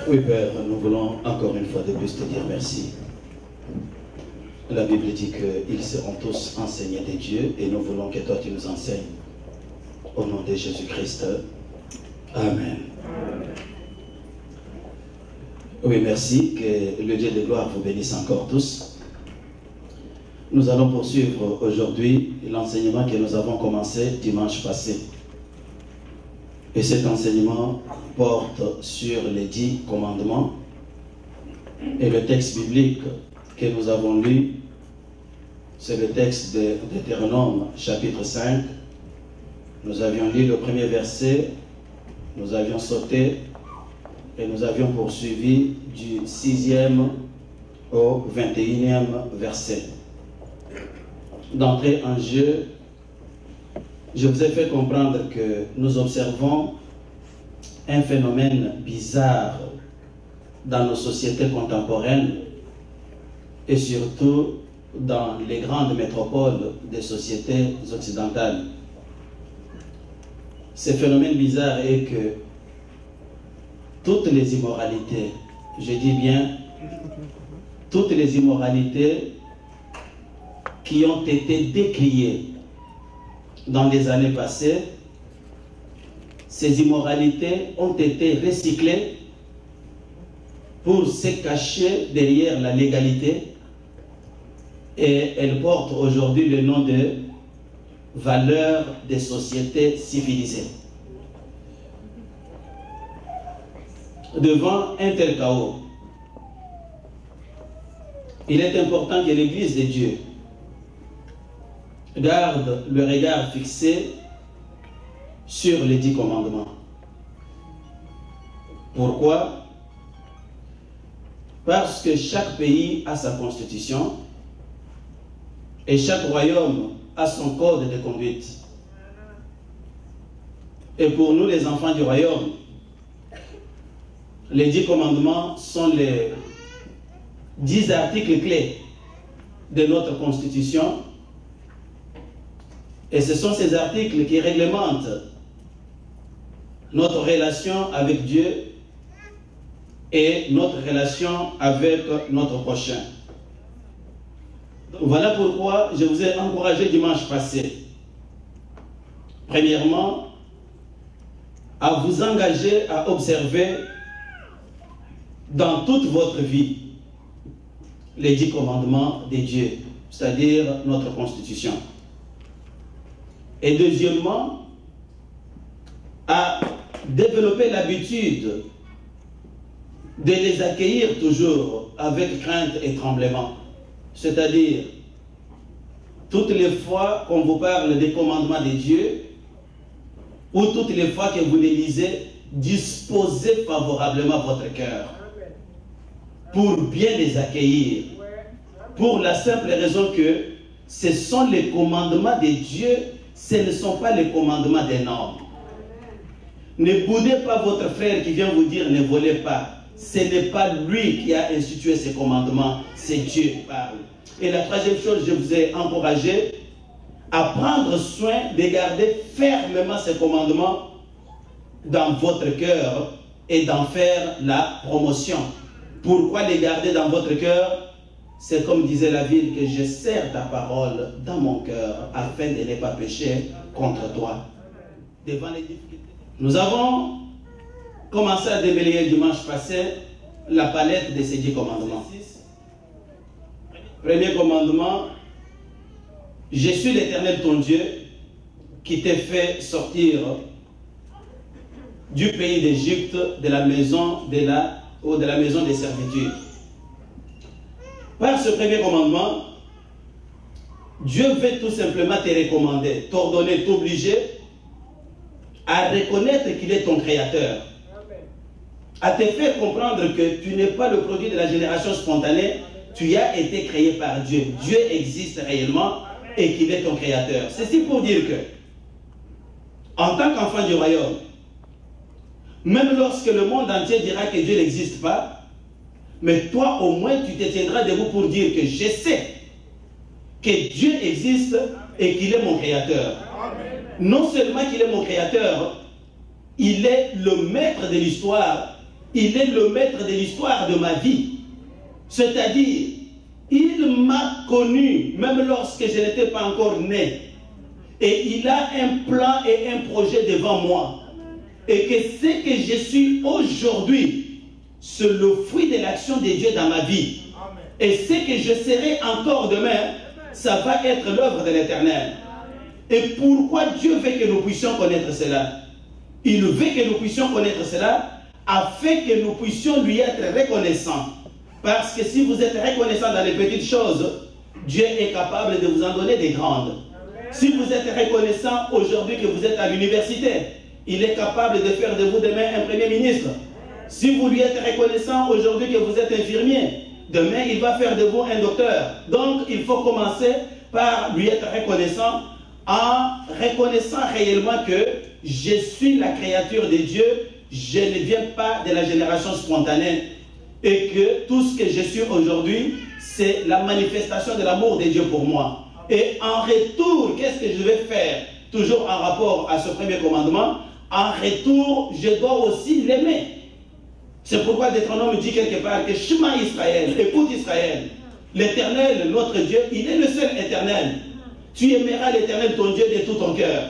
Oui, Père, nous voulons encore une fois de plus te dire merci. La Bible dit qu'ils seront tous enseignés de Dieu et nous voulons que toi tu nous enseignes. Au nom de Jésus-Christ. Amen. Oui, merci. Que le Dieu de gloire vous bénisse encore tous. Nous allons poursuivre aujourd'hui l'enseignement que nous avons commencé dimanche passé. Et cet enseignement porte sur les 10 commandements. Et le texte biblique que nous avons lu, c'est le texte de Deutéronome chapitre 5. Nous avions lu le premier verset, nous avions sauté et nous avions poursuivi du 6e au 21e verset. D'entrée en jeu, je vous ai fait comprendre que nous observons un phénomène bizarre dans nos sociétés contemporaines et surtout dans les grandes métropoles des sociétés occidentales. Ce phénomène bizarre est que toutes les immoralités, je dis bien toutes les immoralités qui ont été décriées dans les années passées, ces immoralités ont été recyclées pour se cacher derrière la légalité et elles portent aujourd'hui le nom de valeurs des sociétés civilisées. Devant un tel chaos, il est important que l'Église de Dieu garde le regard fixé sur les 10 commandements. Pourquoi? Parce que chaque pays a sa constitution et chaque royaume a son code de conduite. Et pour nous, les enfants du royaume, les 10 commandements sont les 10 articles clés de notre constitution. Et ce sont ces articles qui réglementent notre relation avec Dieu et notre relation avec notre prochain. Voilà pourquoi je vous ai encouragé dimanche passé, premièrement, à vous engager à observer dans toute votre vie les 10 commandements de Dieu, c'est-à-dire notre constitution. Et deuxièmement, à développer l'habitude de les accueillir toujours avec crainte et tremblement. C'est-à-dire, toutes les fois qu'on vous parle des commandements de Dieu, ou toutes les fois que vous les lisez, disposez favorablement votre cœur pour bien les accueillir. Pour la simple raison que ce sont les commandements de Dieu, ce ne sont pas les commandements d'un homme. Ne boudez pas votre frère qui vient vous dire ne volez pas. Ce n'est pas lui qui a institué ces commandements, c'est Dieu qui parle. Et la troisième chose, je vous ai encouragé à prendre soin de garder fermement ces commandements dans votre cœur et d'en faire la promotion. Pourquoi les garder dans votre cœur? C'est comme disait la ville, que je serre ta parole dans mon cœur afin de ne pas pécher contre toi. Devant les difficultés. Nous avons commencé à déblayer dimanche passé la palette de ces 10 commandements. Premier commandement, je suis l'Éternel ton Dieu qui t'ai fait sortir du pays d'Égypte, de la maison des servitudes. Par ce premier commandement, Dieu veut tout simplement te recommander, t'ordonner, t'obliger à reconnaître qu'il est ton créateur. À te faire comprendre que tu n'es pas le produit de la génération spontanée, tu as été créé par Dieu. Dieu existe réellement et qu'il est ton créateur. Ceci pour dire que, en tant qu'enfant du royaume, même lorsque le monde entier dira que Dieu n'existe pas, mais toi au moins tu te tiendras debout pour dire que je sais que Dieu existe et qu'il est mon créateur. Non seulement qu'il est mon créateur, il est le maître de l'histoire il est le maître de l'histoire de ma vie. C'est-à-dire, il m'a connu, même lorsque je n'étais pas encore né. Et il a un plan et un projet devant moi. Et que ce que je suis aujourd'hui, c'est le fruit de l'action de Dieu dans ma vie. Et ce que je serai encore demain, ça va être l'œuvre de l'Éternel. Et pourquoi Dieu veut que nous puissions connaître cela? Il veut que nous puissions connaître cela afin que nous puissions lui être reconnaissants. Parce que si vous êtes reconnaissants dans les petites choses, Dieu est capable de vous en donner des grandes. Si vous êtes reconnaissant aujourd'hui que vous êtes à l'université, il est capable de faire de vous demain un premier ministre. Si vous lui êtes reconnaissant aujourd'hui que vous êtes infirmier, demain il va faire de vous un docteur. Donc il faut commencer par lui être reconnaissant en reconnaissant réellement que je suis la créature de Dieu, je ne viens pas de la génération spontanée et que tout ce que je suis aujourd'hui, c'est la manifestation de l'amour de Dieu pour moi. Et en retour, qu'est-ce que je vais faire? Toujours en rapport à ce premier commandement, en retour, je dois aussi l'aimer. C'est pourquoi Deutéronome dit quelque part que Shema Israël, écoute Israël, l'Éternel, notre Dieu, il est le seul éternel. Tu aimeras l'Éternel ton Dieu de tout ton cœur.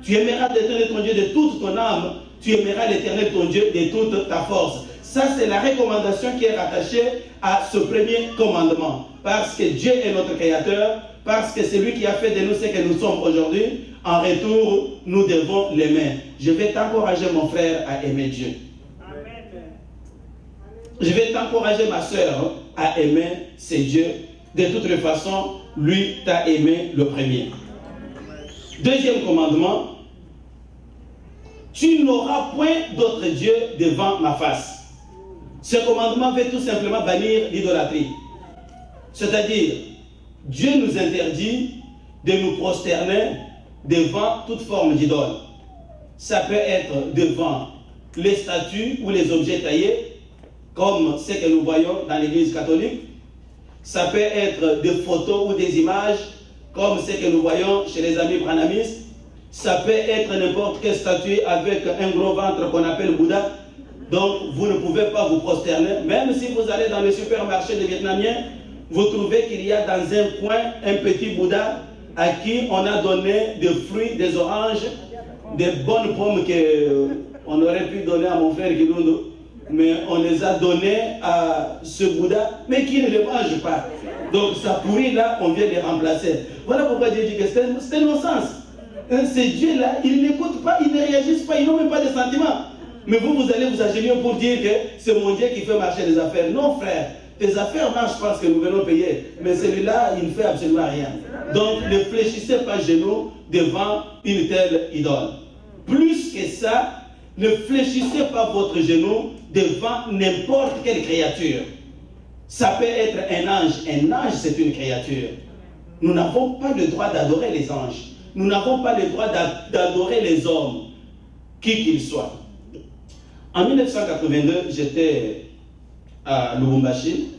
Tu aimeras l'Éternel ton Dieu de toute ton âme. Tu aimeras l'Éternel ton Dieu de toute ta force. Ça, c'est la recommandation qui est rattachée à ce premier commandement. Parce que Dieu est notre créateur, parce que c'est lui qui a fait de nous ce que nous sommes aujourd'hui. En retour, nous devons l'aimer. Je vais t'encourager, mon frère, à aimer Dieu. Je vais t'encourager, ma soeur, à aimer ce Dieu. De toute façon, lui t'a aimé le premier. Deuxième commandement, tu n'auras point d'autre Dieu devant ma face. Ce commandement veut tout simplement bannir l'idolâtrie. C'est-à-dire, Dieu nous interdit de nous prosterner devant toute forme d'idole. Ça peut être devant les statues ou les objets taillés, comme ce que nous voyons dans l'église catholique. Ça peut être des photos ou des images, comme ce que nous voyons chez les amis branhamistes. Ça peut être n'importe quelle statue avec un gros ventre qu'on appelle Bouddha. Donc, vous ne pouvez pas vous prosterner. Même si vous allez dans le supermarché des Vietnamiens, vous trouvez qu'il y a dans un coin un petit Bouddha à qui on a donné des fruits, des oranges, des bonnes pommes qu'on aurait pu donner à mon frère Guilundu. Mais on les a donnés à ce Bouddha, mais qui ne les mange pas. Donc ça pourrit là, on vient les remplacer. Voilà pourquoi Dieu dit que c'est un non-sens. Ces dieux-là, ils n'écoutent pas, ils ne réagissent pas, ils n'ont même pas de sentiments. Mais vous allez vous agenouiller pour dire que c'est mon Dieu qui fait marcher les affaires. Non, frère, tes affaires marchent parce que nous venons payer. Mais celui-là, il ne fait absolument rien. Donc ne fléchissez pas genoux devant une telle idole. Plus que ça, ne fléchissez pas votre genou devant n'importe quelle créature. Ça peut être un ange. Un ange, c'est une créature. Nous n'avons pas le droit d'adorer les anges. Nous n'avons pas le droit d'adorer les hommes, qui qu'ils soient. En 1982, j'étais à Lubumbashi.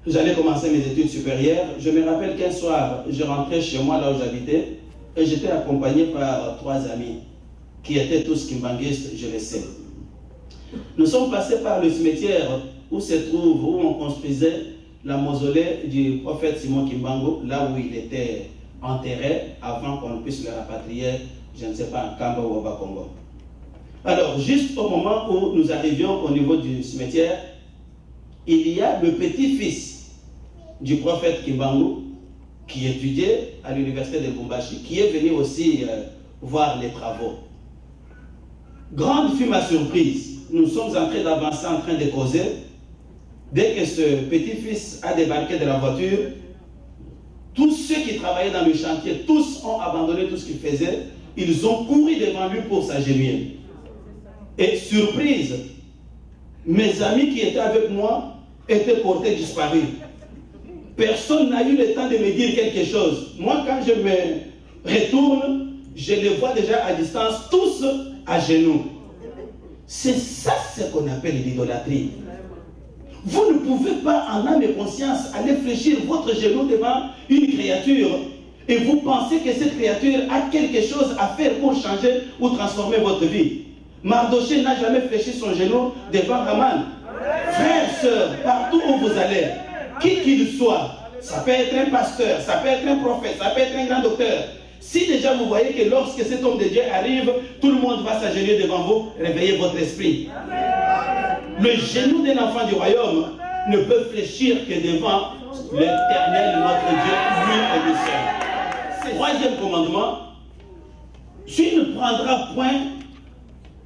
J'allais commencer mes études supérieures. Je me rappelle qu'un soir, je rentrais chez moi, là où j'habitais, et j'étais accompagné par 3 amis, qui étaient tous kimbanguistes, je le sais. Nous sommes passés par le cimetière où on construisait la mausolée du prophète Simon Kimbangu, là où il était enterré avant qu'on puisse le rapatrier, je ne sais pas, en Kamba ou au Bakongo. Alors, juste au moment où nous arrivions au niveau du cimetière, il y a le petit-fils du prophète Kimbangu qui étudiait à l'université de Lubumbashi, qui est venu aussi voir les travaux. Grande fut ma surprise. Nous sommes en train d'avancer, en train de causer. Dès que ce petit-fils a débarqué de la voiture, tous ceux qui travaillaient dans le chantier, tous ont abandonné tout ce qu'ils faisaient. Ils ont couru devant lui pour s'agenouiller. Et surprise, mes amis qui étaient avec moi étaient portés disparus. Personne n'a eu le temps de me dire quelque chose. Moi, quand je me retourne, je les vois déjà à distance, tous à genoux. C'est ça ce qu'on appelle l'idolâtrie. Vous ne pouvez pas, en âme et conscience, aller fléchir votre genou devant une créature et vous pensez que cette créature a quelque chose à faire pour changer ou transformer votre vie. Mardoché n'a jamais fléchi son genou devant Haman. Frères, sœurs, partout où vous allez, qui qu'il soit, ça peut être un pasteur, ça peut être un prophète, ça peut être un grand docteur. Si déjà vous voyez que lorsque cet homme de Dieu arrive, tout le monde va s'agenouiller devant vous, réveillez votre esprit. Le genou d'un enfant du royaume ne peut fléchir que devant l'Éternel, notre Dieu, lui et lui seul. Troisième commandement, tu ne prendras point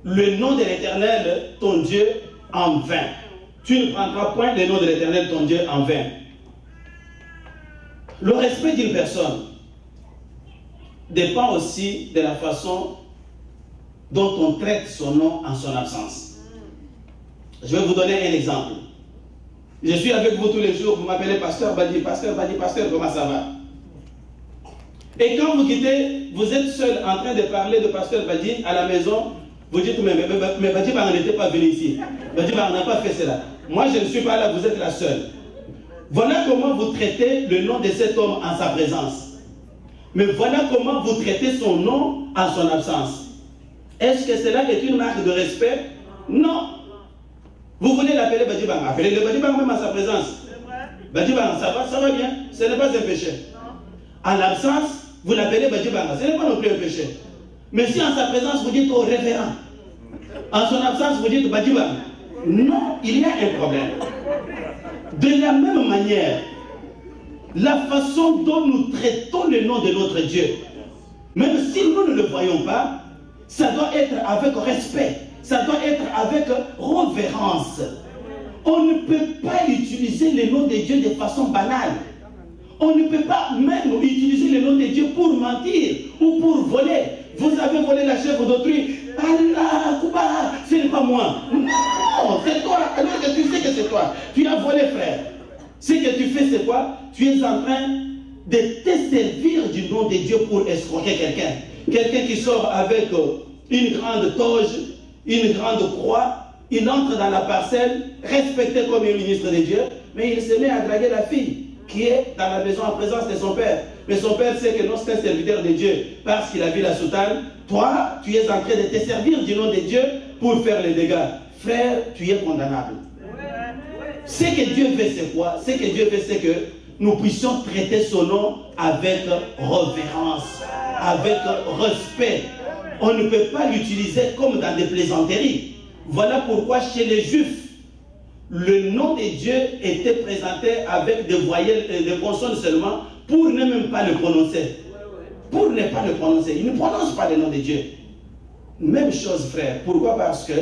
le nom de l'Éternel, ton Dieu, en vain. Tu ne prendras point le nom de l'Éternel, ton Dieu, en vain. Le respect d'une personne dépend aussi de la façon dont on traite son nom en son absence. Je vais vous donner un exemple. Je suis avec vous tous les jours, vous m'appelez pasteur Badi, pasteur Badi, pasteur, comment ça va? Et quand vous quittez, vous êtes seul en train de parler de pasteur Badi à la maison, vous dites, mais Badi n'était pas venu ici. Badi n'a pas fait cela. Moi, je ne suis pas là, vous êtes la seule. Voilà comment vous traitez le nom de cet homme en sa présence. Mais voilà comment vous traitez son nom en son absence. Est-ce que cela est une marque de respect? Non. Vous voulez l'appeler Badibang, appelez-le Badibang même en sa présence. Badibang, ça va bien, ce n'est pas un péché. En l'absence, vous l'appelez Badibang, ce n'est pas non plus un péché. Mais si en sa présence, vous dites au révérend, en son absence, vous dites Badibang, non, il y a un problème. De la même manière, la façon dont nous traitons le nom de notre Dieu, même si nous ne le voyons pas, ça doit être avec respect, ça doit être avec révérence. On ne peut pas utiliser le nom de Dieu de façon banale. On ne peut pas même utiliser le nom de Dieu pour mentir ou pour voler. Vous avez volé la chèvre d'autrui. Allah, Kouba, ce n'est pas moi. Non, c'est toi. Alors que tu sais que c'est toi. Tu as volé, frère. Ce que tu fais, c'est quoi? Tu es en train de te servir du nom de Dieu pour escroquer quelqu'un. Quelqu'un qui sort avec une grande toge, une grande croix, il entre dans la parcelle, respecté comme un ministre de Dieu, mais il se met à draguer la fille qui est dans la maison en présence de son père. Mais son père sait que non, c'est un serviteur de Dieu parce qu'il a vu la soutane. Toi, tu es en train de te servir du nom de Dieu pour faire les dégâts. Frère, tu es condamnable. Ce que Dieu veut, c'est quoi? Ce que Dieu veut, c'est que nous puissions traiter son nom avec révérence, avec respect. On ne peut pas l'utiliser comme dans des plaisanteries. Voilà pourquoi chez les Juifs, le nom de Dieu était présenté avec des voyelles et des consonnes seulement pour ne même pas le prononcer. Pour ne pas le prononcer. Ils ne prononcent pas le nom de Dieu. Même chose, frère. Pourquoi? Parce que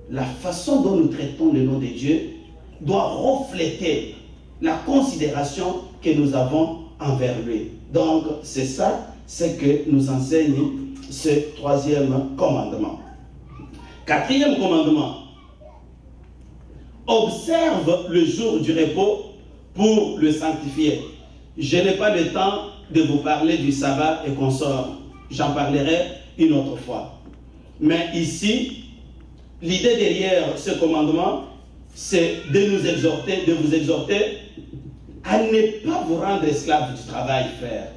la façon dont nous traitons le nom de Dieu doit refléter la considération que nous avons envers lui. Donc, c'est ça, c'est que nous enseigne ce troisième commandement. Quatrième commandement. Observe le jour du repos pour le sanctifier. Je n'ai pas le temps de vous parler du sabbat et consorts. J'en parlerai une autre fois. Mais ici, l'idée derrière ce commandement, c'est de nous exhorter, de vous exhorter à ne pas vous rendre esclave du travail, frère.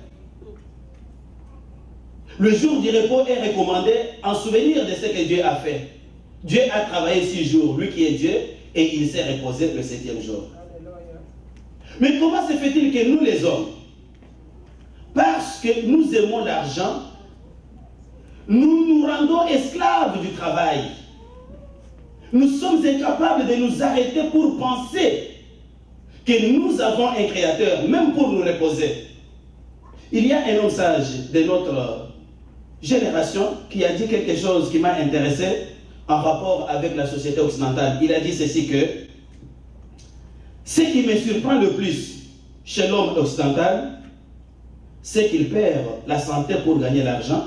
Le jour du repos est recommandé en souvenir de ce que Dieu a fait. Dieu a travaillé 6 jours, lui qui est Dieu, et il s'est reposé le 7e jour. Mais comment se fait-il que nous les hommes, parce que nous aimons l'argent, nous nous rendons esclaves du travail? Nous sommes incapables de nous arrêter pour penser que nous avons un créateur, même pour nous reposer. Il y a un homme sage de notre génération qui a dit quelque chose qui m'a intéressé en rapport avec la société occidentale. Il a dit ceci que ce qui me surprend le plus chez l'homme occidental, c'est qu'il perd la santé pour gagner l'argent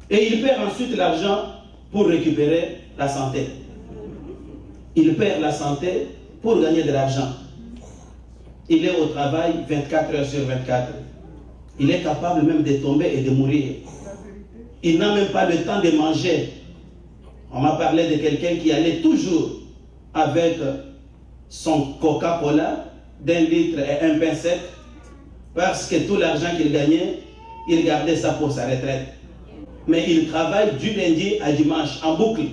et il perd ensuite l'argent pour récupérer la santé. Il perd la santé pour gagner de l'argent. Il est au travail 24 heures sur 24. Il est capable même de tomber et de mourir. Il n'a même pas le temps de manger. On m'a parlé de quelqu'un qui allait toujours avec son Coca-Cola d'1 litre et un pain sec parce que tout l'argent qu'il gagnait, il gardait ça pour sa retraite. Mais il travaille du lundi à dimanche, en boucle.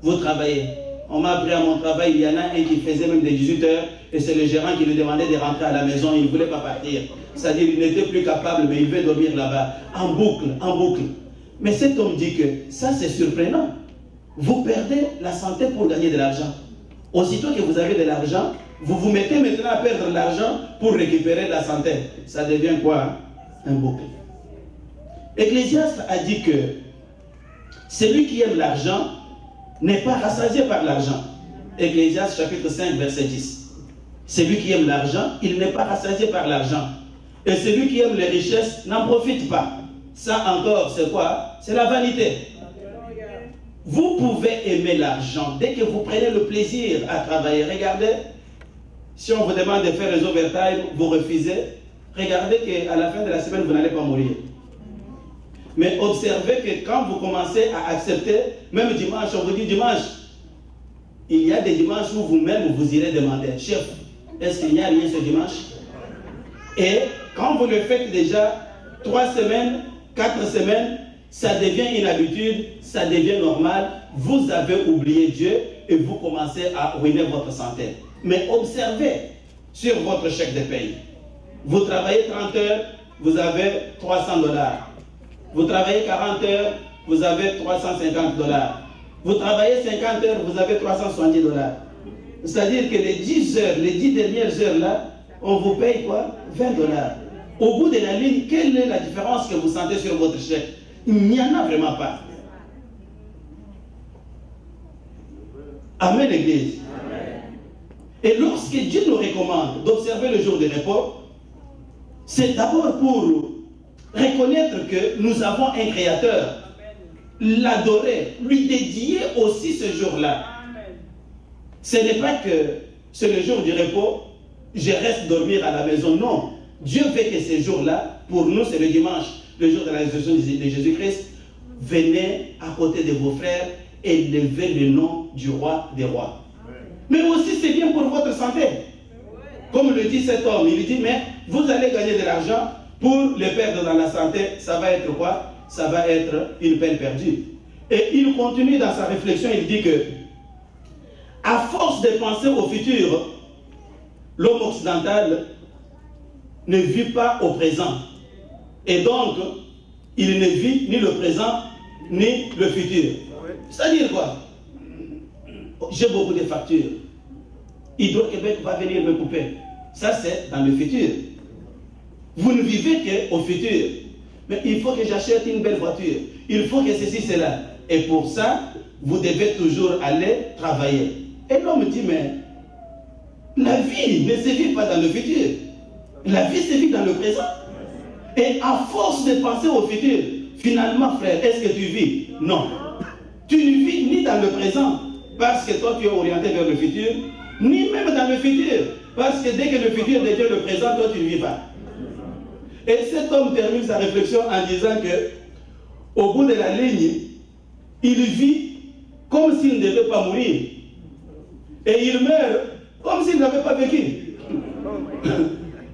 Vous travaillez. On m'a appris à mon travail, il y en a un qui faisait même des 18 heures, et c'est le gérant qui lui demandait de rentrer à la maison, il ne voulait pas partir. C'est-à-dire qu'il n'était plus capable, mais il veut dormir là-bas, en boucle, en boucle. Mais cet homme dit que ça c'est surprenant. Vous perdez la santé pour gagner de l'argent. Aussitôt que vous avez de l'argent, vous vous mettez maintenant à perdre de l'argent pour récupérer la santé. Ça devient quoi? Un boucle. Ecclésiaste a dit que celui qui aime l'argent n'est pas rassasié par l'argent. Ecclésiaste chapitre 5 verset 10. Celui qui aime l'argent, il n'est pas rassasié par l'argent. Et celui qui aime les richesses n'en profite pas. Ça encore, c'est quoi? C'est la vanité. Vous pouvez aimer l'argent dès que vous prenez le plaisir à travailler. Regardez, si on vous demande de faire les overtime, vous refusez. Regardez qu'à la fin de la semaine, vous n'allez pas mourir. Mais observez que quand vous commencez à accepter, même dimanche, on vous dit dimanche, il y a des dimanches où vous-même vous irez demander, chef, est-ce qu'il n'y a rien ce dimanche? Et quand vous le faites déjà 3 semaines, 4 semaines, ça devient une habitude, ça devient normal, vous avez oublié Dieu et vous commencez à ruiner votre santé. Mais observez sur votre chèque de paye. Vous travaillez 30 heures, vous avez $300. Vous travaillez 40 heures, vous avez $350. Vous travaillez 50 heures, vous avez $370. C'est-à-dire que les 10 heures, les 10 dernières heures là, on vous paye quoi? $20. Au bout de la ligne, quelle est la différence que vous sentez sur votre chèque? Il n'y en a vraiment pas. Amen, l'Église. Et lorsque Dieu nous recommande d'observer le jour de repos, c'est d'abord pour reconnaître que nous avons un Créateur, l'adorer, lui dédier aussi ce jour-là. Ce n'est pas que c'est le jour du repos, je reste dormir à la maison. Non, Dieu veut que ce jour-là, pour nous c'est le dimanche, le jour de la résurrection de Jésus-Christ, venez à côté de vos frères et levez le nom du roi des rois. Mais aussi c'est bien pour votre santé. Comme le dit cet homme, il dit, mais vous allez gagner de l'argent, pour le perdre dans la santé, ça va être quoi? Ça va être une peine perdue. Et il continue dans sa réflexion, il dit que, à force de penser au futur, l'homme occidental ne vit pas au présent. Et donc, il ne vit ni le présent, ni le futur. C'est-à-dire quoi? J'ai beaucoup de factures. Hydro-Québec va venir me couper. Ça, c'est dans le futur. Vous ne vivez qu'au futur. Mais il faut que j'achète une belle voiture. Il faut que ceci, cela. Et pour ça, vous devez toujours aller travailler. Et l'homme dit, mais la vie ne se vit pas dans le futur. La vie se vit dans le présent. Et à force de penser au futur, finalement, frère, est-ce que tu vis? Non. Tu ne vis ni dans le présent, parce que toi tu es orienté vers le futur, ni même dans le futur, parce que dès que le futur devient le présent, toi tu ne vis pas. Et cet homme termine sa réflexion en disant que, au bout de la ligne, il vit comme s'il ne devait pas mourir. Et il meurt comme s'il n'avait pas vécu.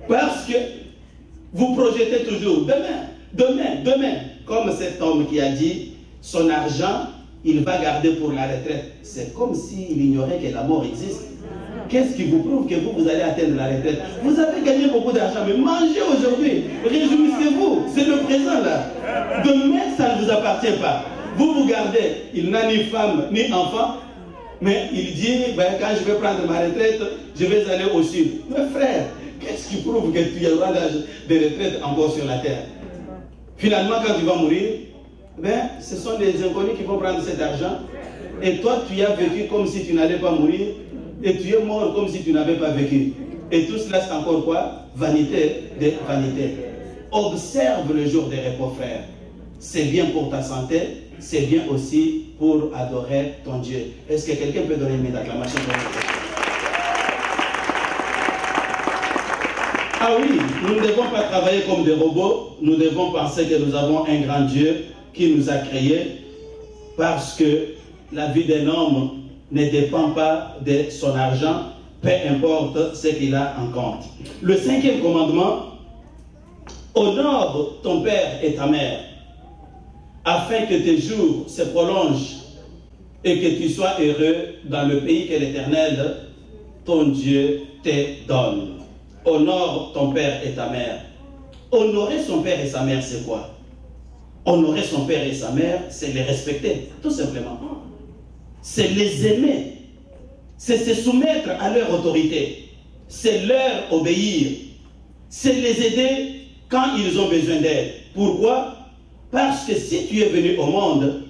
Parce que vous projetez toujours demain, demain, demain. Comme cet homme qui a dit, son argent, il va garder pour la retraite. C'est comme s'il ignorait que la mort existe. Qu'est-ce qui vous prouve que vous allez atteindre la retraite? Vous avez gagné beaucoup d'argent, mais mangez aujourd'hui. Réjouissez-vous. C'est le présent là. Demain, ça ne vous appartient pas. Vous gardez. Il n'a ni femme, ni enfant. Mais il dit, ben, quand je vais prendre ma retraite, je vais aller au sud. Mais frère, qu'est-ce qui prouve que tu auras l'âge de retraite encore sur la terre? Finalement, quand tu vas mourir, ben, ce sont les inconnus qui vont prendre cet argent. Et toi, tu as vécu comme si tu n'allais pas mourir. Et tu es mort comme si tu n'avais pas vécu. Et tout cela, c'est encore quoi? Vanité de vanité. Observe le jour des repos, frère. C'est bien pour ta santé, c'est bien aussi pour adorer ton Dieu. Est-ce que quelqu'un peut donner une acclamation pour nous? Ah oui, nous ne devons pas travailler comme des robots. Nous devons penser que nous avons un grand Dieu qui nous a créés, parce que la vie d'un homme ne dépend pas de son argent, peu importe ce qu'il a en compte. Le 5e commandement: honore ton père et ta mère, afin que tes jours se prolongent et que tu sois heureux dans le pays que l'Éternel, ton Dieu, te donne. Honore ton père et ta mère. Honorer son père et sa mère, c'est quoi? Honorer son père et sa mère, c'est les respecter, tout simplement. C'est les aimer. C'est se soumettre à leur autorité. C'est leur obéir. C'est les aider quand ils ont besoin d'aide. Pourquoi? Parce que si tu es venu au monde,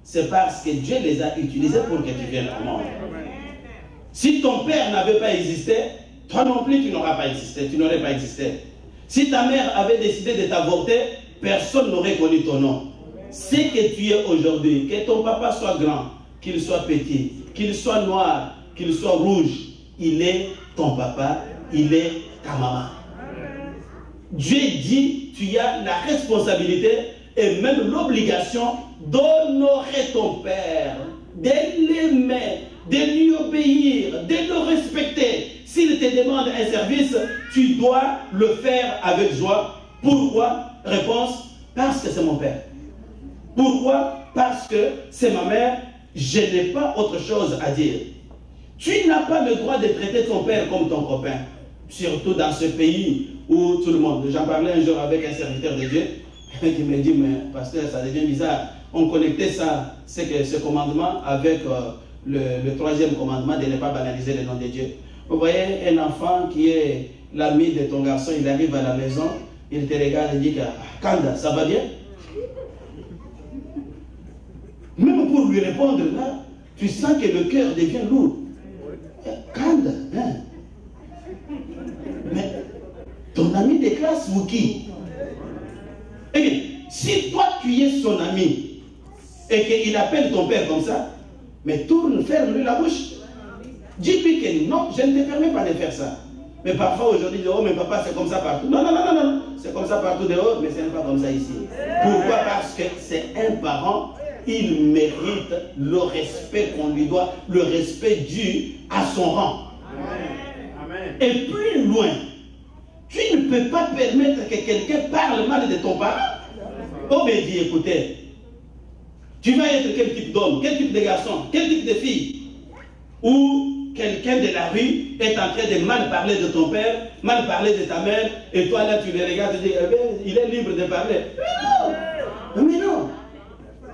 c'est parce que Dieu les a utilisés pour que tu viennes au monde. Si ton père n'avait pas existé, toi non plus tu n'auras pas existé, tu n'aurais pas existé. Si ta mère avait décidé de t'avorter, personne n'aurait connu ton nom. Ce que tu es aujourd'hui, que ton papa soit grand, qu'il soit petit, qu'il soit noir, qu'il soit rouge, il est ton papa, il est ta maman. Dieu dit, tu as la responsabilité et même l'obligation d'honorer ton père, de l'aimer, de lui obéir, de le respecter. S'il te demande un service, tu dois le faire avec joie. Pourquoi? Réponse, parce que c'est mon père. Pourquoi? Parce que c'est ma mère, je n'ai pas autre chose à dire. Tu n'as pas le droit de traiter ton père comme ton copain. Surtout dans ce pays où tout le monde... J'en parlais un jour avec un serviteur de Dieu qui me dit, mais pasteur, ça devient bizarre. On connectait ça, c'est que ce commandement avec le troisième commandement de ne pas banaliser le nom de Dieu. Vous voyez un enfant qui est l'ami de ton garçon, il arrive à la maison, il te regarde et dit que Kanda, ça va bien? Même pour lui répondre là, tu sens que le cœur devient lourd. Kanda, hein? Mais ton ami de classe ou qui? Eh bien, si toi tu es son ami et qu'il appelle ton père comme ça, mais tourne, ferme-lui la bouche. Dis-lui que non, je ne te permets pas de faire ça. Mais parfois aujourd'hui, oh mais papa c'est comme ça partout. Non, non, non, non, non. C'est comme ça partout dehors, mais ce n'est pas comme ça ici. Pourquoi? Parce que c'est un parent, il mérite le respect qu'on lui doit, le respect dû à son rang. Amen. Et plus loin, tu ne peux pas permettre que quelqu'un parle mal de ton parent. Oh mais dis, écoutez, tu vas être quel type d'homme, quel type de garçon, quel type de fille? Ou quelqu'un de la rue est en train de mal parler de ton père, mal parler de ta mère, et toi là tu le regardes et tu dis, eh bien, il est libre de parler. Mais non! Mais non!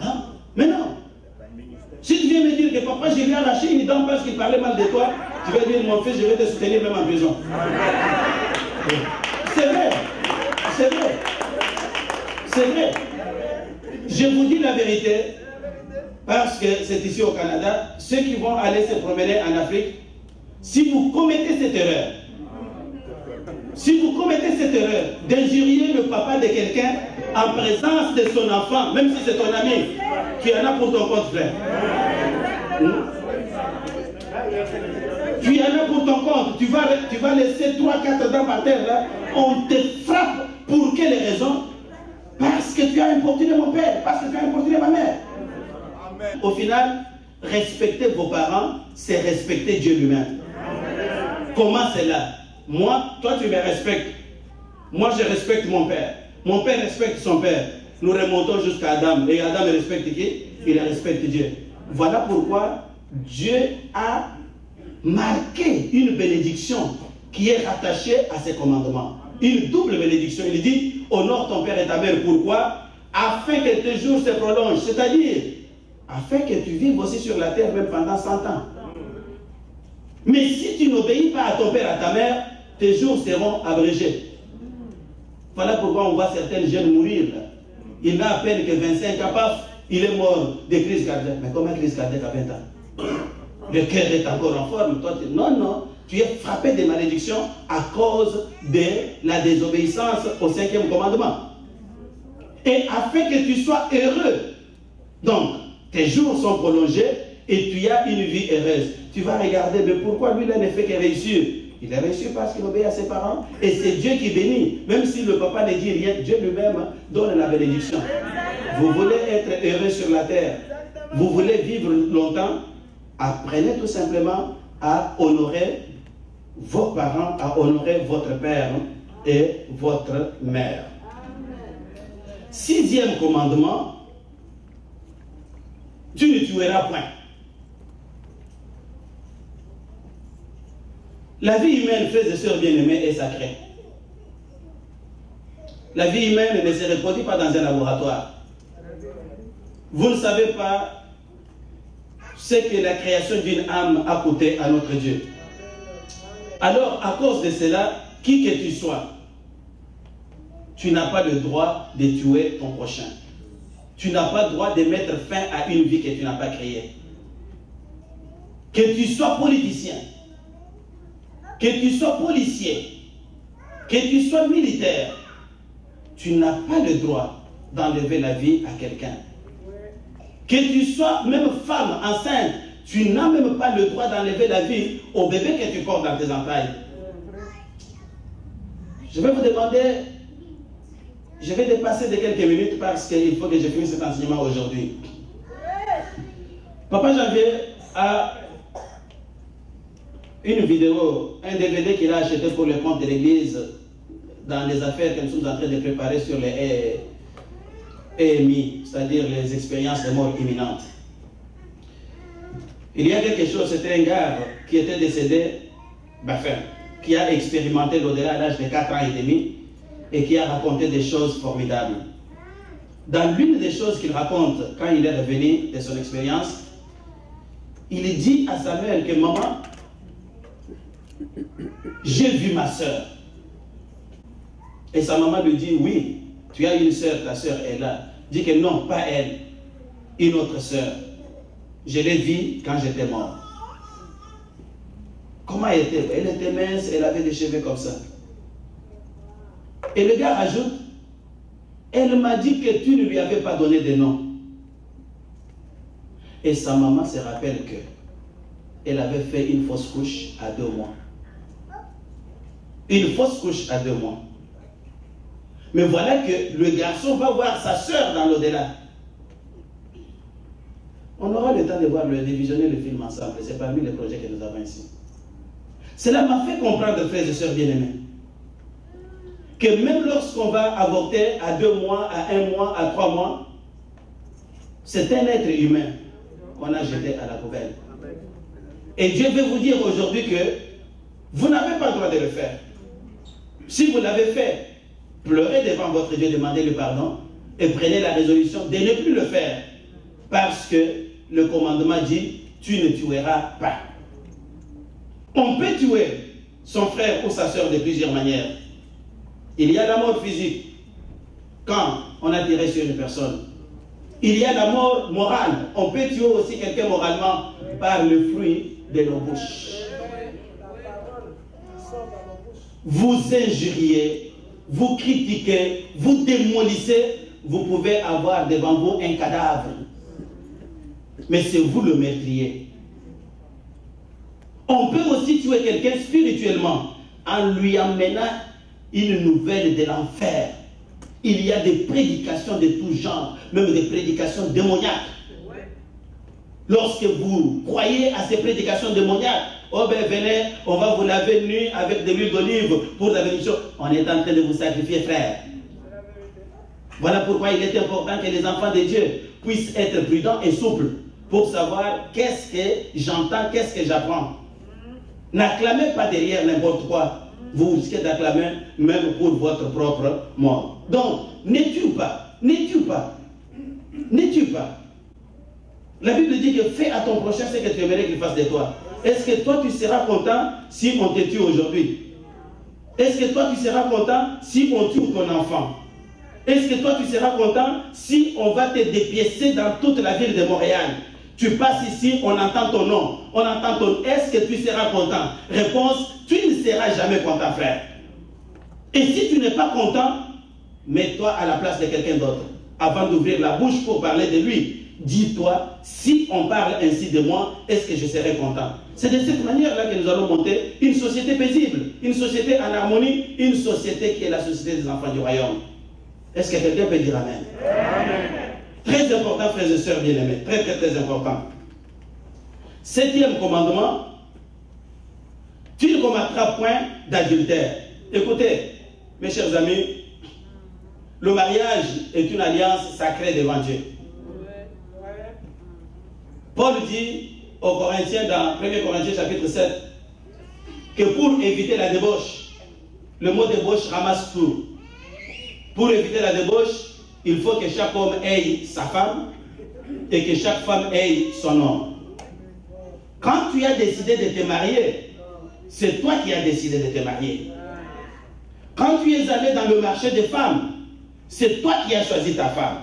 Hein? Mais non! Si tu viens me dire que papa, j'ai vu arracher une dent parce qu'il parlait mal de toi, tu vas dire, mon fils, je vais te soutenir même en prison. C'est vrai! C'est vrai! C'est vrai! Je vous dis la vérité, parce que c'est ici au Canada, ceux qui vont aller se promener en Afrique, si vous commettez cette erreur, d'injurier le papa de quelqu'un en présence de son enfant, même si c'est ton ami, qui en a pour ton compte frère. Tu en as pour ton compte, tu vas laisser 3-4 dents par terre là, on te frappe pour quelle raison? Parce que tu as importuné mon père, parce que tu as importuné ma mère. Amen. Au final, respecter vos parents, c'est respecter Dieu lui-même. Comment c'est là? Moi, toi tu me respectes. Moi je respecte mon père. Mon père respecte son père. Nous remontons jusqu'à Adam. Et Adam respecte qui? Il respecte Dieu. Voilà pourquoi Dieu a marqué une bénédiction qui est rattachée à ses commandements. Une double bénédiction. Il dit, honore ton père et ta mère. Pourquoi? Afin que tes jours se prolongent. C'est-à-dire, afin que tu vives aussi sur la terre même pendant 100 ans. Mais si tu n'obéis pas à ton père et à ta mère, tes jours seront abrégés. Voilà pourquoi on voit certains jeunes mourir. Il n'a à peine que 25 ans, paf, il est mort de crise cardiaque. Mais comment crise cardiaque à 20 ans? Le cœur est encore en forme. Toi, non, non. Tu es frappé de malédiction à cause de la désobéissance au 5e commandement. Et afin que tu sois heureux. Donc, tes jours sont prolongés et tu as une vie heureuse. Tu vas regarder, mais pourquoi lui, là, ne fait que réussir? Il a réussi parce qu'il obéit à ses parents. Et c'est Dieu qui bénit. Même si le papa ne dit rien, Dieu lui-même donne la bénédiction. Vous voulez être heureux sur la terre. Vous voulez vivre longtemps. Apprenez tout simplement à honorer vos parents, à honorer votre père et votre mère. 6e commandement, tu ne tueras point. La vie humaine, frères et sœurs bien-aimés, est sacrée. La vie humaine ne se reproduit pas dans un laboratoire. Vous ne savez pas ce que la création d'une âme a coûté à notre Dieu. Alors, à cause de cela, qui que tu sois, tu n'as pas le droit de tuer ton prochain. Tu n'as pas le droit de mettre fin à une vie que tu n'as pas créée. Que tu sois politicien, que tu sois policier, que tu sois militaire, tu n'as pas le droit d'enlever la vie à quelqu'un. Que tu sois même femme enceinte, tu n'as même pas le droit d'enlever la vie au bébé que tu portes dans tes entrailles. Je vais vous demander, je vais dépasser de quelques minutes parce qu'il faut que je finisse cet enseignement aujourd'hui. Papa Janvier a une vidéo, un DVD qu'il a acheté pour le compte de l'église dans les affaires que nous sommes en train de préparer sur les EMI, c'est-à-dire les expériences de mort imminente. Il y a quelque chose, c'était un gars qui était décédé, qui a expérimenté l'au-delà à l'âge de 4 ans et demi et qui a raconté des choses formidables. Dans l'une des choses qu'il raconte quand il est revenu de son expérience, il dit à sa mère que maman, j'ai vu ma soeur. Et sa maman lui dit, oui, tu as une soeur, ta soeur est là. Dit que non, pas elle, une autre soeur. Je l'ai vue quand j'étais mort. Comment elle était? Elle était mince, elle avait des cheveux comme ça. Et le gars ajoute, elle m'a dit que tu ne lui avais pas donné de nom. Et sa maman se rappelle que elle avait fait une fausse couche à 2 mois. Une fausse couche à 2 mois. Mais voilà que le garçon va voir sa soeur dans l'au-delà. On aura le temps de visionner le film ensemble. C'est parmi les projets que nous avons ici. Cela m'a fait comprendre, frères et sœurs bien-aimés, que même lorsqu'on va avorter à 2 mois, à 1 mois, à 3 mois, c'est un être humain qu'on a jeté à la poubelle. Et Dieu veut vous dire aujourd'hui que vous n'avez pas le droit de le faire. Si vous l'avez fait, pleurez devant votre Dieu, demandez le pardon et prenez la résolution de ne plus le faire. Parce que le commandement dit, tu ne tueras pas. On peut tuer son frère ou sa soeur de plusieurs manières. Il y a la mort physique, quand on a tiré sur une personne. Il y a la mort morale. On peut tuer aussi quelqu'un moralement par le fruit de nos bouches. Vous injuriez, vous critiquez, vous démolissez, vous pouvez avoir devant vous un cadavre. Mais c'est vous le meurtrier. On peut aussi tuer quelqu'un spirituellement en lui amenant une nouvelle de l'enfer. Il y a des prédications de tout genre, même des prédications démoniaques. Lorsque vous croyez à ces prédications démoniaques, oh ben venez, on va vous laver nu avec de l'huile d'olive pour la bénédiction. On est en train de vous sacrifier, frère. Voilà pourquoi il est important que les enfants de Dieu puissent être prudents et souples pour savoir qu'est-ce que j'entends, qu'est-ce que j'apprends. N'acclamez pas derrière n'importe quoi. Vous risquez d'acclamer même pour votre propre mort. Donc, ne tue pas, ne tue pas, ne tue pas. La Bible dit que fais à ton prochain ce que tu aimerais qu'il fasse de toi. Est-ce que toi tu seras content si on te tue aujourd'hui? Est-ce que toi tu seras content si on tue ton enfant? Est-ce que toi tu seras content si on va te dépiécer dans toute la ville de Montréal? Tu passes ici, on entend ton nom, on entend ton... Est-ce que tu seras content? Réponse, tu ne seras jamais content, frère. Et si tu n'es pas content, mets-toi à la place de quelqu'un d'autre. Avant d'ouvrir la bouche pour parler de lui, dis-toi, si on parle ainsi de moi, est-ce que je serai content? C'est de cette manière-là que nous allons monter une société paisible, une société en harmonie, une société qui est la société des enfants du royaume. Est-ce que quelqu'un peut dire Amen? Amen. Très important, frères et sœurs bien-aimés, très très très important. 7e commandement, tu ne commettras point d'adultère. Écoutez, mes chers amis, le mariage est une alliance sacrée devant Dieu. Paul dit aux Corinthiens dans 1 Corinthiens chapitre 7 que pour éviter la débauche, le mot débauche ramasse tout. Pour éviter la débauche, il faut que chaque homme ait sa femme et que chaque femme ait son homme. Quand tu as décidé de te marier, c'est toi qui as décidé de te marier. Quand tu es allé dans le marché des femmes, c'est toi qui as choisi ta femme.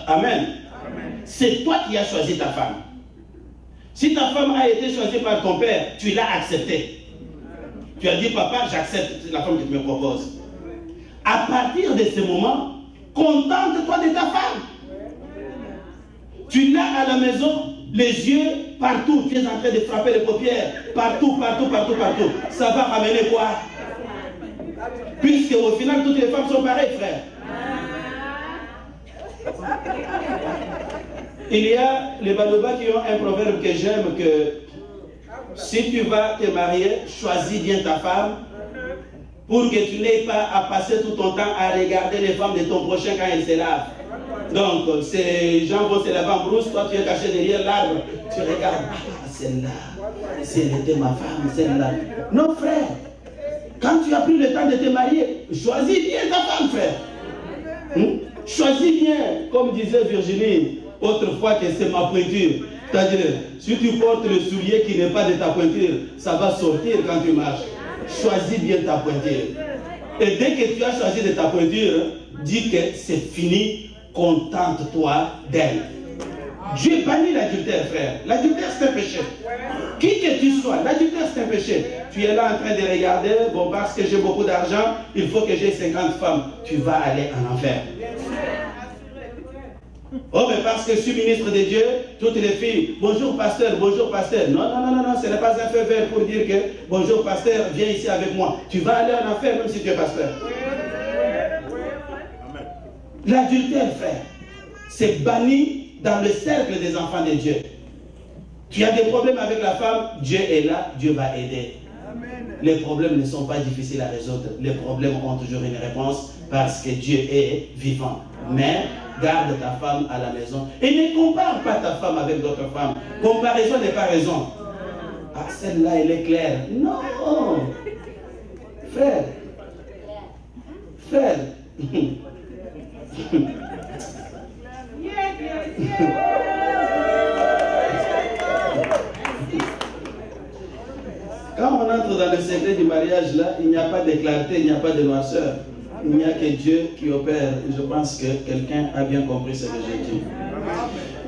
Amen. C'est toi qui as choisi ta femme. Si ta femme a été choisie par ton père, tu l'as acceptée. Tu as dit, papa, j'accepte la femme que tu me proposes. À partir de ce moment, contente-toi de ta femme. Tu l'as à la maison, les yeux partout. Tu es en train de frapper les paupières. Partout, partout, partout, partout. Ça va ramener quoi? Puisque au final, toutes les femmes sont pareilles, frère. Il y a les Badouba qui ont un proverbe que j'aime, que si tu vas te marier, choisis bien ta femme pour que tu n'aies pas à passer tout ton temps à regarder les femmes de ton prochain quand elles se lavent. Donc, ces gens vont se laver en brousse, toi tu es caché derrière l'arbre, tu regardes, ah, celle-là, si elle était ma femme, celle-là. Non, frère, quand tu as pris le temps de te marier, choisis bien ta femme, frère. Choisis bien, comme disait Virginie autrefois, que c'est ma pointure. C'est-à-dire, si tu portes le soulier qui n'est pas de ta pointure, ça va sortir quand tu marches. Choisis bien ta pointure. Et dès que tu as choisi de ta pointure, dis que c'est fini, contente-toi d'elle. Dieu bannit l'adultère, frère. L'adultère, c'est un péché. Qui que tu sois, l'adultère, c'est un péché. Tu es là en train de regarder, bon, parce que j'ai beaucoup d'argent, il faut que j'ai 50 femmes. Tu vas aller en enfer. Oh, mais parce que je suis ministre de Dieu, toutes les filles, bonjour pasteur, bonjour pasteur. Non, non, non, non, non, ce n'est pas un feu vert pour dire que bonjour pasteur, viens ici avec moi. Tu vas aller en enfer même si tu es pasteur. L'adultère, frère, c'est banni dans le cercle des enfants de Dieu. Tu as des problèmes avec la femme, Dieu est là, Dieu va aider. Les problèmes ne sont pas difficiles à résoudre. Les problèmes ont toujours une réponse parce que Dieu est vivant. Mais garde ta femme à la maison et ne compare pas ta femme avec d'autres femmes. Comparaison n'est pas raison. Ah, celle-là, elle est claire. Non. Frère. Frère. Quand on entre dans le secret du mariage, là, il n'y a pas de clarté, il n'y a pas de noirceur. Il n'y a que Dieu qui opère. Je pense que quelqu'un a bien compris ce que j'ai dit.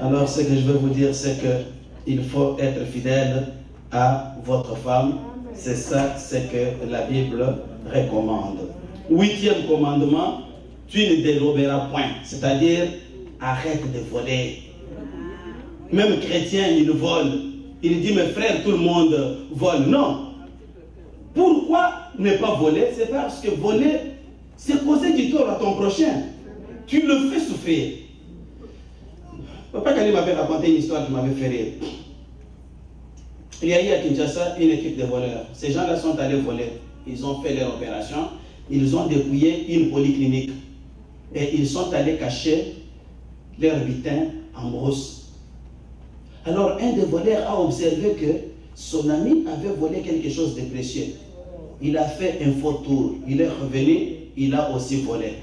Alors, ce que je veux vous dire, c'est qu'il faut être fidèle à votre femme. C'est ça, c'est que la Bible recommande. 8e commandement, tu ne déroberas point. C'est-à-dire, arrête de voler. Même chrétien, il vole. Il dit, mes frères, tout le monde vole. Non. Pourquoi ne pas voler? C'est parce que voler, c'est causer du tort à ton prochain. Tu le fais souffrir. Papa Kali m'avait raconté une histoire qui m'avait fait rire. Il y a eu à Kinshasa une équipe de voleurs. Ces gens-là sont allés voler. Ils ont fait leur opération. Ils ont dépouillé une polyclinique. Et ils sont allés cacher leur butin en brousse. Alors un des voleurs a observé que son ami avait volé quelque chose de précieux. Il a fait un faux tour. Il est revenu, il a aussi volé.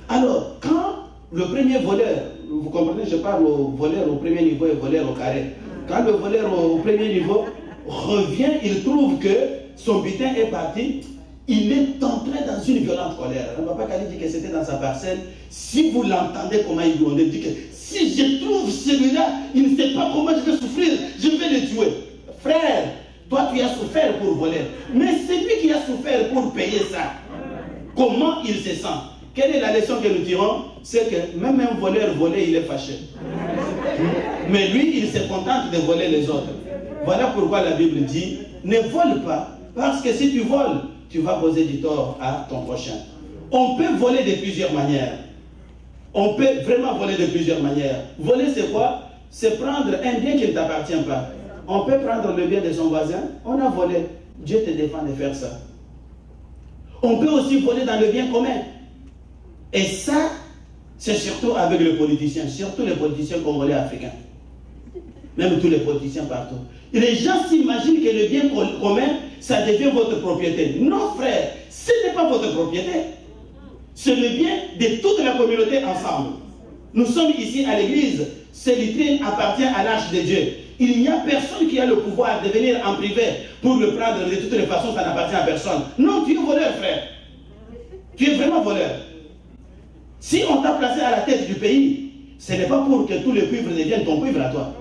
Alors, quand le premier voleur, vous comprenez, je parle au voleur au premier niveau et voleur au carré. Quand le voleur au premier niveau revient, il trouve que son butin est parti. Il est entré dans une violente colère. Le papa Kali dit que c'était dans sa parcelle. Si vous l'entendez comment il grondait, il dit que si je trouve celui-là, il ne sait pas comment je vais souffrir, je vais le tuer. Frère, toi tu as souffert pour voler, mais c'est lui qui a souffert pour payer ça. Comment il se sent? Quelle est la leçon que nous tirons? C'est que même un voleur volé, il est fâché. Mais lui, il se contente de voler les autres. Voilà pourquoi la Bible dit, ne vole pas, parce que si tu voles, tu vas causer du tort à ton prochain. On peut voler de plusieurs manières. On peut vraiment voler de plusieurs manières. Voler, c'est quoi? C'est prendre un bien qui ne t'appartient pas. On peut prendre le bien de son voisin. On a volé. Dieu te défend de faire ça. On peut aussi voler dans le bien commun. Et ça, C'est surtout avec les politiciens, surtout les politiciens congolais africains. Même tous les politiciens partout. Et les gens s'imaginent que le bien commun, ça devient votre propriété. Non, frère, ce n'est pas votre propriété. C'est le bien de toute la communauté ensemble. Nous sommes ici à l'église. Ce vitrine appartient à l'arche de Dieu. Il n'y a personne qui a le pouvoir de venir en privé pour le prendre. De toutes les façons, ça n'appartient à personne. Non, tu es voleur, frère. Tu es vraiment voleur. Si on t'a placé à la tête du pays, ce n'est pas pour que tous les cuivres deviennent ton cuivre à toi.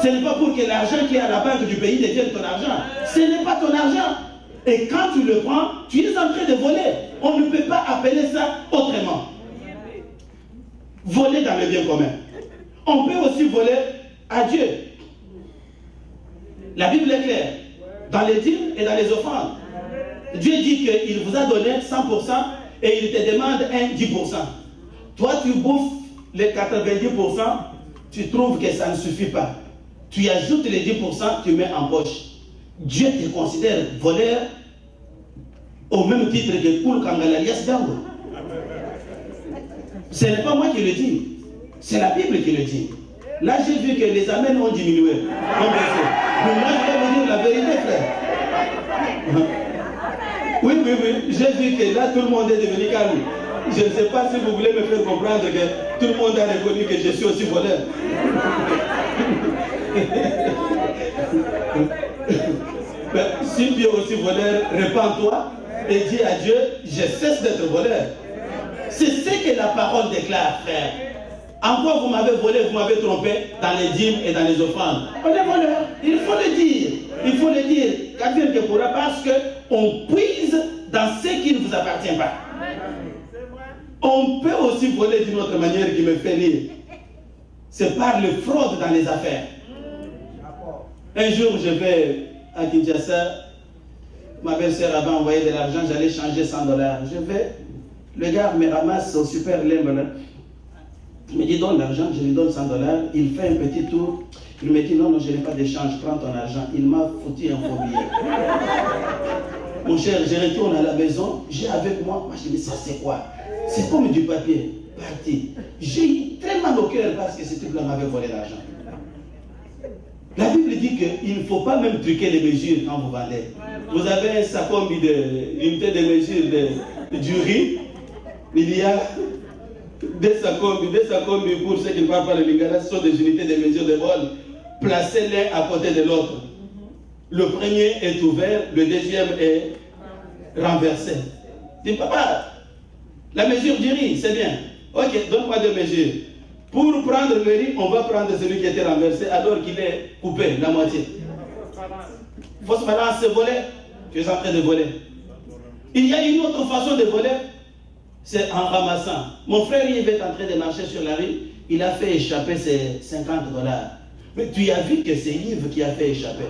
Ce n'est pas pour que l'argent qui est à la banque du pays devienne ton argent. Ce n'est pas ton argent. Et quand tu le prends, tu es en train de voler. On ne peut pas appeler ça autrement. Voler dans le bien commun. On peut aussi voler à Dieu. La Bible est claire. Dans les dîmes et dans les offrandes. Dieu dit qu'il vous a donné 100% et il te demande un 10%. Toi, tu bouffes les 90%, tu trouves que ça ne suffit pas. Tu ajoutes les 10%, tu mets en poche. Dieu te considère voleur au même titre que Koul Kangalalias Dango. Ce n'est pas moi qui le dis, c'est la Bible qui le dit. Là, j'ai vu que les amens ont diminué. Mais moi, je vais vous dire la vérité, frère. Oui, j'ai vu que là, tout le monde est devenu calme. Je ne sais pas si vous voulez me faire comprendre que tout le monde a reconnu que je suis aussi voleur. Si tu es aussi voleur, répands-toi et dis à Dieu, je cesse d'être voleur. C'est ce que la parole déclare, frère. En quoi vous m'avez volé, vous m'avez trompé dans les dîmes et dans les offrandes. On est voleur, il faut le dire. Il faut le dire, qu'advienne que pourra, parce qu'on puise dans ce qui ne vous appartient pas. On peut aussi voler d'une autre manière qui me fait rire. C'est par le fraude dans les affaires. Un jour, je vais à Kinshasa. Ma belle-sœur avait envoyé de l'argent, j'allais changer $100. Je vais, le gars me ramasse au super limbe. Il me dit, donne l'argent, je lui donne $100. Il fait un petit tour. Il me dit, non, non, je n'ai pas d'échange, prends ton argent. Il m'a foutu un faux billet. Mon cher, je retourne à la maison, j'ai avec moi, je me dis, ça c'est quoi? C'est comme du papier, parti. J'ai eu très mal au cœur parce que ce type-là m'avait volé l'argent. La Bible dit qu'il ne faut pas même truquer les mesures quand vous vendez. Vous avez un sacombi d'unité de mesure du riz, il y a des sacombi pour ceux qui ne parlent pas le lingala, ce sont des unités de mesure de vol. Placez-les à côté de l'autre. Le premier est ouvert, le deuxième est renversé. Dis, papa, la mesure du riz, c'est bien. Ok, donne-moi 2 mesures. Pour prendre le riz, on va prendre celui qui était renversé alors qu'il est coupé, la moitié. Fausse balance, c'est voler. Tu es en train de voler. Il y a une autre façon de voler, c'est en ramassant. Mon frère, il est en train de marcher sur la rue, il a fait échapper ses $50. Mais tu as vu que c'est Yves qui a fait échapper.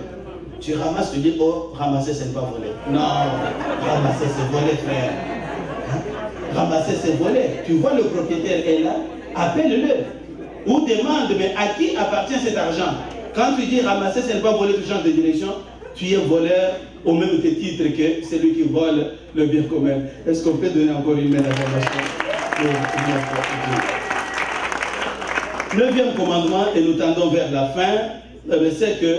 Tu ramasses, tu dis, oh, ramasser, c'est pas voler. Non, ramasser, c'est voler, frère. Hein? Ramasser, c'est voler. Tu vois, le propriétaire est là, appelle-le. Ou demande, mais à qui appartient cet argent? Quand tu dis ramasser, c'est pas voler, tu changes de direction. Tu es voleur au même titre que celui qui vole le bien commun. Est-ce qu'on peut donner encore une main d'information? 9e commandement, et nous tendons vers la fin, c'est que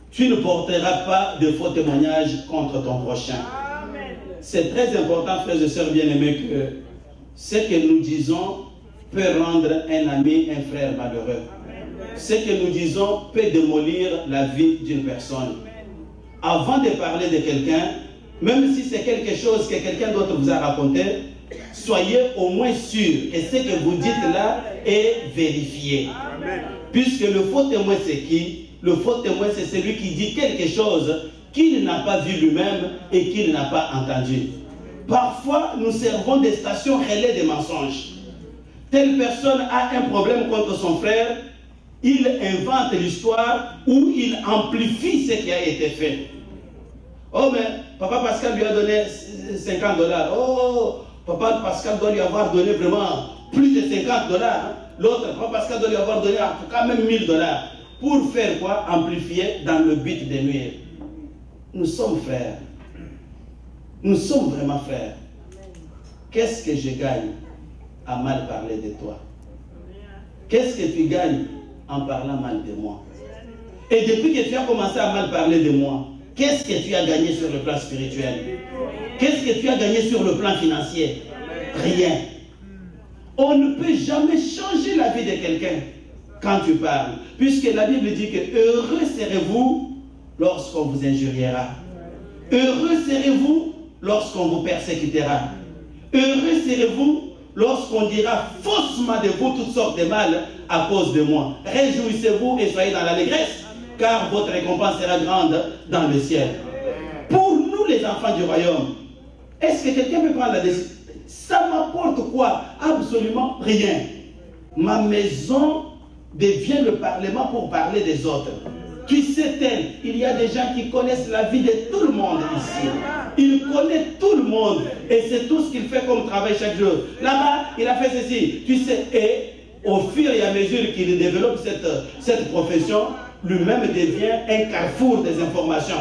tu ne porteras pas de faux témoignages contre ton prochain. C'est très important, frères et sœurs bien-aimés, que ce que nous disons peut rendre un ami, un frère malheureux. Ce que nous disons peut démolir la vie d'une personne. Avant de parler de quelqu'un, même si c'est quelque chose que quelqu'un d'autre vous a raconté, soyez au moins sûr que ce que vous dites là est vérifié. Puisque le faux témoin, c'est qui? Le faux témoin, c'est celui qui dit quelque chose qu'il n'a pas vu lui-même et qu'il n'a pas entendu. Parfois, nous servons des stations relais des mensonges. Telle personne a un problème contre son frère, il invente l'histoire ou il amplifie ce qui a été fait. Oh, mais papa Pascal lui a donné $50. Oh, papa Pascal doit lui avoir donné vraiment plus de $50. L'autre, papa Pascal doit lui avoir donné en tout cas même $1000. Pour faire quoi? Amplifier dans le but de nuire. Nous sommes frères. Nous sommes vraiment frères. Qu'est-ce que je gagne à mal parler de toi? Qu'est-ce que tu gagnes en parlant mal de moi? Et depuis que tu as commencé à mal parler de moi, qu'est-ce que tu as gagné sur le plan spirituel? Qu'est-ce que tu as gagné sur le plan financier? Rien. On ne peut jamais changer la vie de quelqu'un quand tu parles. Puisque la Bible dit que heureux serez-vous lorsqu'on vous injuriera. Heureux serez-vous lorsqu'on vous persécutera. Heureux serez-vous lorsqu'on dira faussement de vous toutes sortes de mal à cause de moi. Réjouissez-vous et soyez dans l'allégresse, car votre récompense sera grande dans le ciel. Pour nous les enfants du royaume, est-ce que quelqu'un peut prendre la décision? Ça m'apporte quoi? Absolument rien. Ma maison devient le parlement pour parler des autres. Qui sait-elle? Il y a des gens qui connaissent la vie de tout le monde ici. Il connaît tout le monde. Et c'est tout ce qu'il fait comme travail chaque jour. Là-bas, il a fait ceci. Tu sais, et au fur et à mesure qu'il développe cette profession, lui-même devient un carrefour des informations.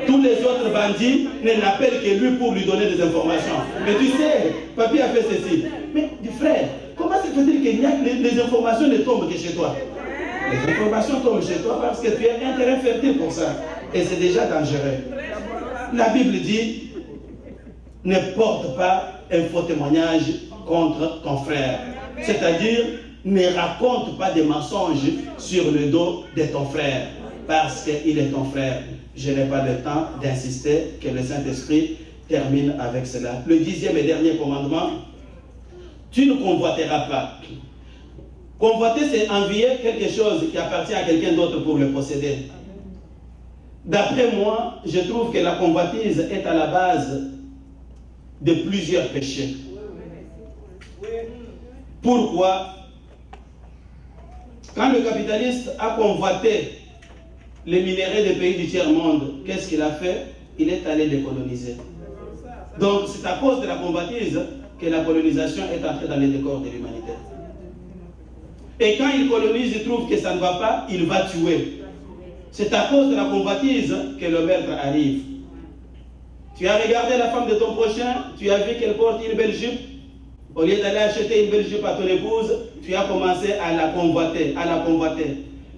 Tous les autres bandits ne l'appellent que lui pour lui donner des informations. Mais tu sais, papy a fait ceci. Mais frère, comment se fait-il que les informations ne tombent que chez toi? Les informations tombent chez toi parce que tu es un terrain fertile pour ça. Et c'est déjà dangereux. La Bible dit, ne porte pas un faux témoignage contre ton frère. C'est-à-dire, ne raconte pas des mensonges sur le dos de ton frère. Parce qu'il est ton frère. Je n'ai pas le temps d'insister, que le Saint-Esprit termine avec cela. Le 10e et dernier commandement, tu ne convoiteras pas. Convoiter, c'est envier quelque chose qui appartient à quelqu'un d'autre pour le posséder. D'après moi, je trouve que la convoitise est à la base de plusieurs péchés. Pourquoi? Quand le capitaliste a convoité les minéraux des pays du tiers-monde, qu'est-ce qu'il a fait? Il est allé les coloniser. Donc c'est à cause de la convoitise que la colonisation est entrée dans les décors de l'humanité. Et quand il colonise, il trouve que ça ne va pas, il va tuer. C'est à cause de la convoitise que le meurtre arrive. Tu as regardé la femme de ton prochain, tu as vu qu'elle porte une belle jupe. Au lieu d'aller acheter une belle jupe à ton épouse, tu as commencé à la convoiter,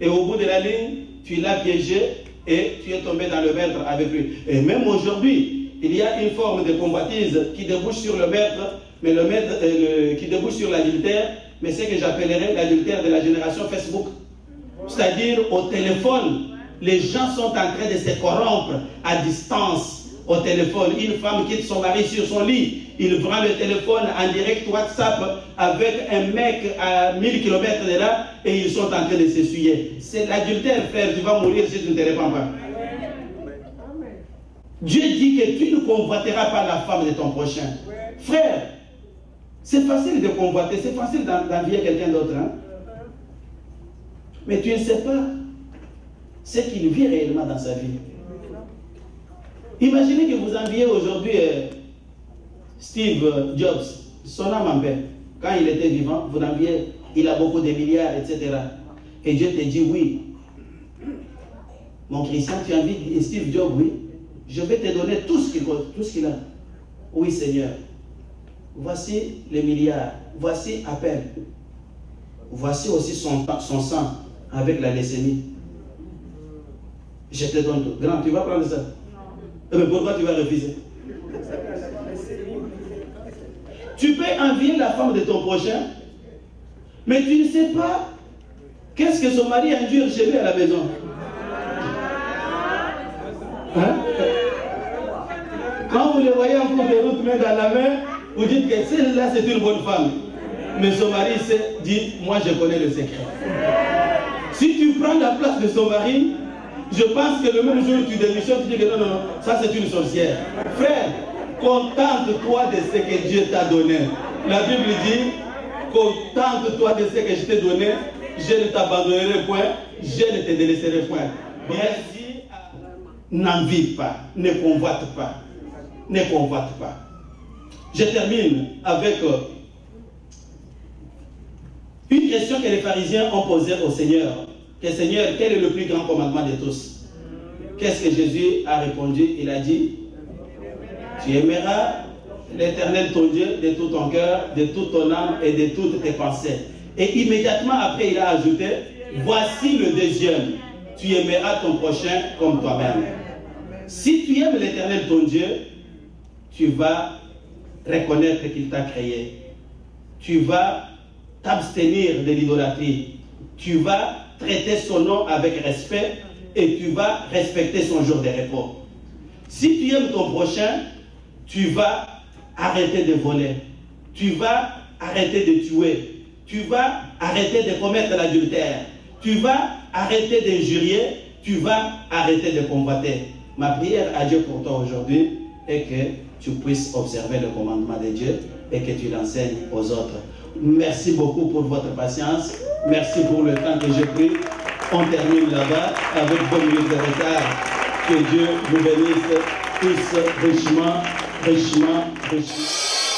Et au bout de la ligne, tu l'as piégé et tu es tombé dans le meurtre avec lui. Et même aujourd'hui, il y a une forme de convoitise qui débouche sur le meurtre, mais le meurtre qui débouche sur l'adultère, mais c'est que j'appellerais l'adultère de la génération Facebook. C'est-à-dire au téléphone, les gens sont en train de se corrompre à distance. Au téléphone, une femme quitte son mari sur son lit, il prend le téléphone en direct WhatsApp avec un mec à 1000 km de là et ils sont en train de s'essuyer. C'est l'adultère, frère, tu vas mourir si tu ne te répands pas. Dieu dit que tu ne convoiteras pas la femme de ton prochain. Frère, c'est facile de convoiter, c'est facile d'envier quelqu'un d'autre. Hein? Mais tu ne sais pas ce qu'il vit réellement dans sa vie. Imaginez que vous enviez aujourd'hui Steve Jobs, son âme en paix. Quand il était vivant, vous l'enviez, il a beaucoup de milliards, etc. Et Dieu te dit oui. Mon Christian, tu envies Steve Jobs, oui. Je vais te donner tout ce qu'il a. Oui, Seigneur. Voici les milliards. Voici à peine. Voici aussi son sang avec la leucémie. Je te donne tout. Grand, tu vas prendre ça? Mais pourquoi tu vas refuser? Tu peux envier la femme de ton prochain, mais tu ne sais pas qu'est-ce que son mari endure chez lui à la maison. Hein? Quand vous les voyez en cours de route, main dans la main, vous dites que celle-là c'est une bonne femme. Mais son mari dit, moi je connais le secret. Si tu prends la place de son mari, je pense que le même jour où tu démissionnes, tu dis que non, ça c'est une sorcière. Frère, contente-toi de ce que Dieu t'a donné. La Bible dit, contente-toi de ce que je t'ai donné, je ne t'abandonnerai point, je ne te délaisserai point. Bref, n'envie pas, ne convoite pas. Ne convoite pas. Je termine avec une question que les pharisiens ont posée au Seigneur. Que Seigneur, quel est le plus grand commandement de tous? Qu'est-ce que Jésus a répondu? Il a dit, tu aimeras l'Éternel ton Dieu de tout ton cœur, de toute ton âme et de toutes tes pensées. Et immédiatement après, il a ajouté, voici le deuxième, tu aimeras ton prochain comme toi-même. Si tu aimes l'Éternel ton Dieu, tu vas reconnaître qu'il t'a créé. Tu vas t'abstenir de l'idolâtrie. Tu vas traiter son nom avec respect et tu vas respecter son jour de repos. Si tu aimes ton prochain, tu vas arrêter de voler. Tu vas arrêter de tuer. Tu vas arrêter de commettre l'adultère. Tu vas arrêter d'injurier. Tu vas arrêter de convoiter. Ma prière à Dieu pour toi aujourd'hui est que tu puisses observer le commandement de Dieu et que tu l'enseignes aux autres. Merci beaucoup pour votre patience. Merci pour le temps que j'ai pris. On termine là-bas avec 2 minutes de retard. Que Dieu vous bénisse tous richement, richement, richement.